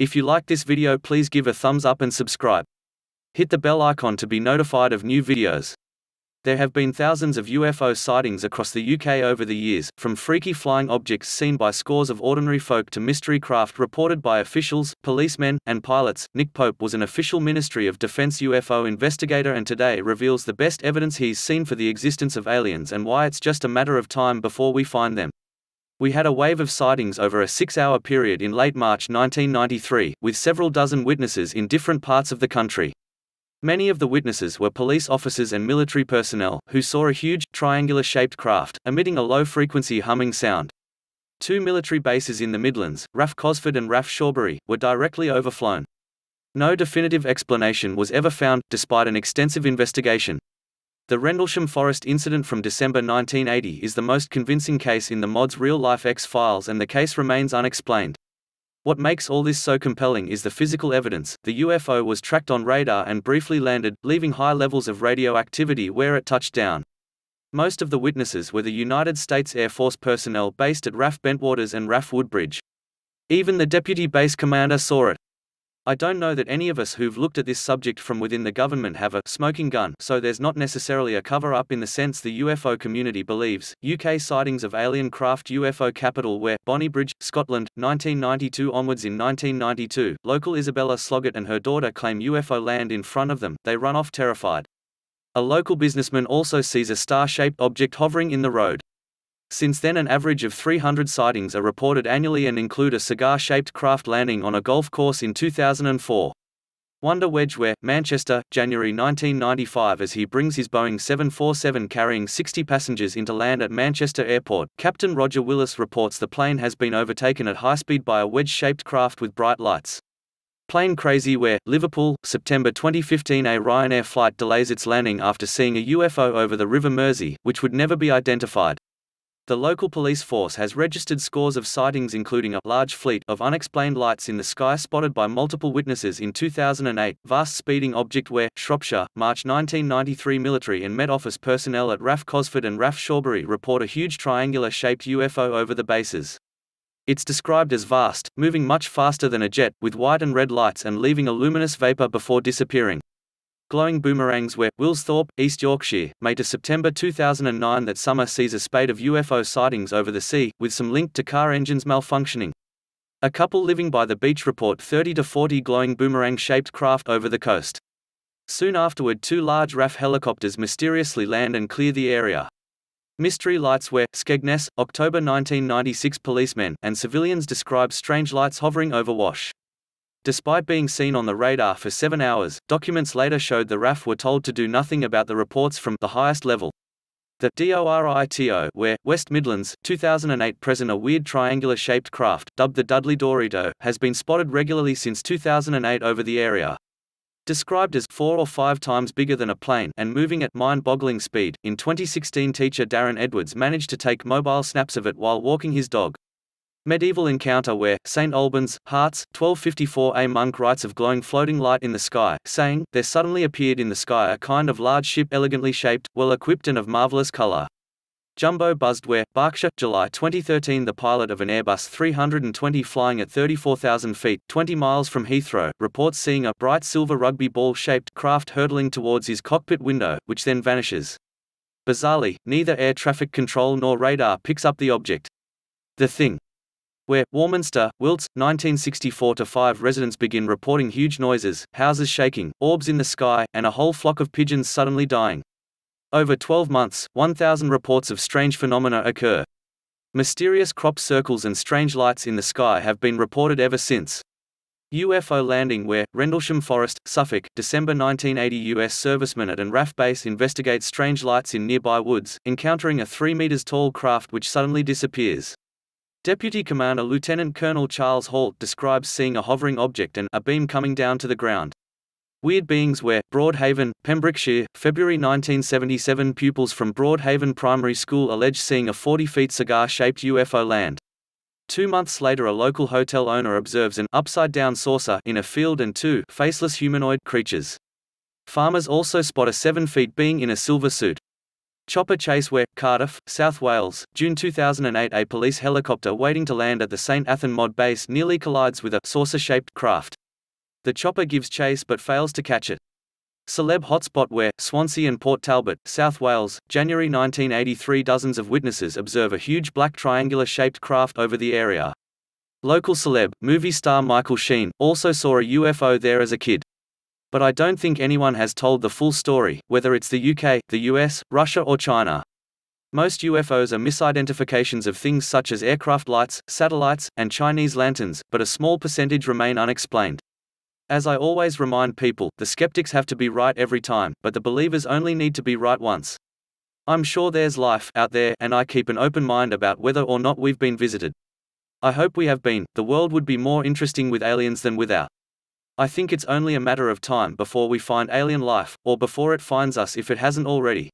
If you like this video, please give a thumbs up and subscribe. Hit the bell icon to be notified of new videos. There have been thousands of UFO sightings across the UK over the years, from freaky flying objects seen by scores of ordinary folk to mystery craft reported by officials, policemen, and pilots. Nick Pope was an official Ministry of Defence UFO investigator and today reveals the best evidence he's seen for the existence of aliens and why it's just a matter of time before we find them. We had a wave of sightings over a 6-hour period in late March 1993, with several dozen witnesses in different parts of the country. Many of the witnesses were police officers and military personnel, who saw a huge, triangular-shaped craft, emitting a low-frequency humming sound. Two military bases in the Midlands, RAF Cosford and RAF Shawbury, were directly overflown. No definitive explanation was ever found, despite an extensive investigation. The Rendlesham Forest incident from December 1980 is the most convincing case in the mod's real-life X-Files, and the case remains unexplained. What makes all this so compelling is the physical evidence. The UFO was tracked on radar and briefly landed, leaving high levels of radioactivity where it touched down. Most of the witnesses were the United States Air Force personnel based at RAF Bentwaters and RAF Woodbridge. Even the deputy base commander saw it. I don't know that any of us who've looked at this subject from within the government have a smoking gun, so there's not necessarily a cover-up in the sense the UFO community believes. UK sightings of alien craft. UFO capital where Bonnybridge, Scotland, 1992 onwards. In 1992, local Isabella Sloggett and her daughter claim UFO land in front of them. They run off terrified. A local businessman also sees a star-shaped object hovering in the road. Since then, an average of 300 sightings are reported annually and include a cigar-shaped craft landing on a golf course in 2004. Wonder Wedge where, Manchester, January 1995. As he brings his Boeing 747 carrying 60 passengers into land at Manchester Airport, Captain Roger Willis reports the plane has been overtaken at high speed by a wedge-shaped craft with bright lights. Plane Crazy where, Liverpool, September 2015. A Ryanair flight delays its landing after seeing a UFO over the River Mersey, which would never be identified. The local police force has registered scores of sightings, including a large fleet of unexplained lights in the sky spotted by multiple witnesses in 2008. Vast speeding object where, Shropshire, March 1993. Military and Met Office personnel at RAF Cosford and RAF Shawbury report a huge triangular-shaped UFO over the bases. It's described as vast, moving much faster than a jet, with white and red lights and leaving a luminous vapor before disappearing. Glowing boomerangs where, Wilsthorpe, East Yorkshire, May to September 2009. That summer sees a spate of UFO sightings over the sea, with some linked to car engines malfunctioning. A couple living by the beach report 30 to 40 glowing boomerang-shaped craft over the coast. Soon afterward, two large RAF helicopters mysteriously land and clear the area. Mystery lights where, Skegness, October 1996. Policemen and civilians describe strange lights hovering over Wash. Despite being seen on the radar for 7 hours, documents later showed the RAF were told to do nothing about the reports from the highest level. The DORITO where, West Midlands, 2008. Present a weird triangular-shaped craft, dubbed the Dudley Dorito, has been spotted regularly since 2008 over the area. Described as 4 or 5 times bigger than a plane and moving at mind-boggling speed, in 2016 teacher Darren Edwards managed to take mobile snaps of it while walking his dog. Medieval encounter where, St Albans, Hearts, 1254. A monk writes of glowing floating light in the sky, saying, there suddenly appeared in the sky a kind of large ship elegantly shaped, well-equipped and of marvellous colour. Jumbo buzzed where, Berkshire, July 2013. The pilot of an Airbus 320 flying at 34,000 feet, 20 miles from Heathrow, reports seeing a bright silver rugby ball-shaped craft hurtling towards his cockpit window, which then vanishes. Bizarrely, neither air traffic control nor radar picks up the object. The Thing where, Warminster, Wilts, 1964-5. Residents begin reporting huge noises, houses shaking, orbs in the sky, and a whole flock of pigeons suddenly dying. Over 12 months, 1,000 reports of strange phenomena occur. Mysterious crop circles and strange lights in the sky have been reported ever since. UFO landing where, Rendlesham Forest, Suffolk, December 1980. US servicemen at an RAF base investigate strange lights in nearby woods, encountering a 3 meters tall craft which suddenly disappears. Deputy Commander Lieutenant Colonel Charles Halt describes seeing a hovering object and a beam coming down to the ground. Weird beings where, Broadhaven, Pembrokeshire, February 1977. Pupils from Broadhaven Primary School allege seeing a 40-foot cigar-shaped UFO land. 2 months later, a local hotel owner observes an upside-down saucer in a field and 2 faceless humanoid creatures. Farmers also spot a 7-foot being in a silver suit. Chopper chase where, Cardiff, South Wales, June 2008. A police helicopter waiting to land at the St Athan Mod base nearly collides with a saucer-shaped craft. The chopper gives chase but fails to catch it. Celeb hotspot where, Swansea and Port Talbot, South Wales, January 1983. Dozens of witnesses observe a huge black triangular-shaped craft over the area. Local celeb, movie star Michael Sheen, also saw a UFO there as a kid. But I don't think anyone has told the full story, whether it's the UK, the US, Russia or China. Most UFOs are misidentifications of things such as aircraft lights, satellites, and Chinese lanterns, but a small percentage remain unexplained. As I always remind people, the skeptics have to be right every time, but the believers only need to be right once. I'm sure there's life out there, and I keep an open mind about whether or not we've been visited. I hope we have been. The world would be more interesting with aliens than without. I think it's only a matter of time before we find alien life, or before it finds us if it hasn't already.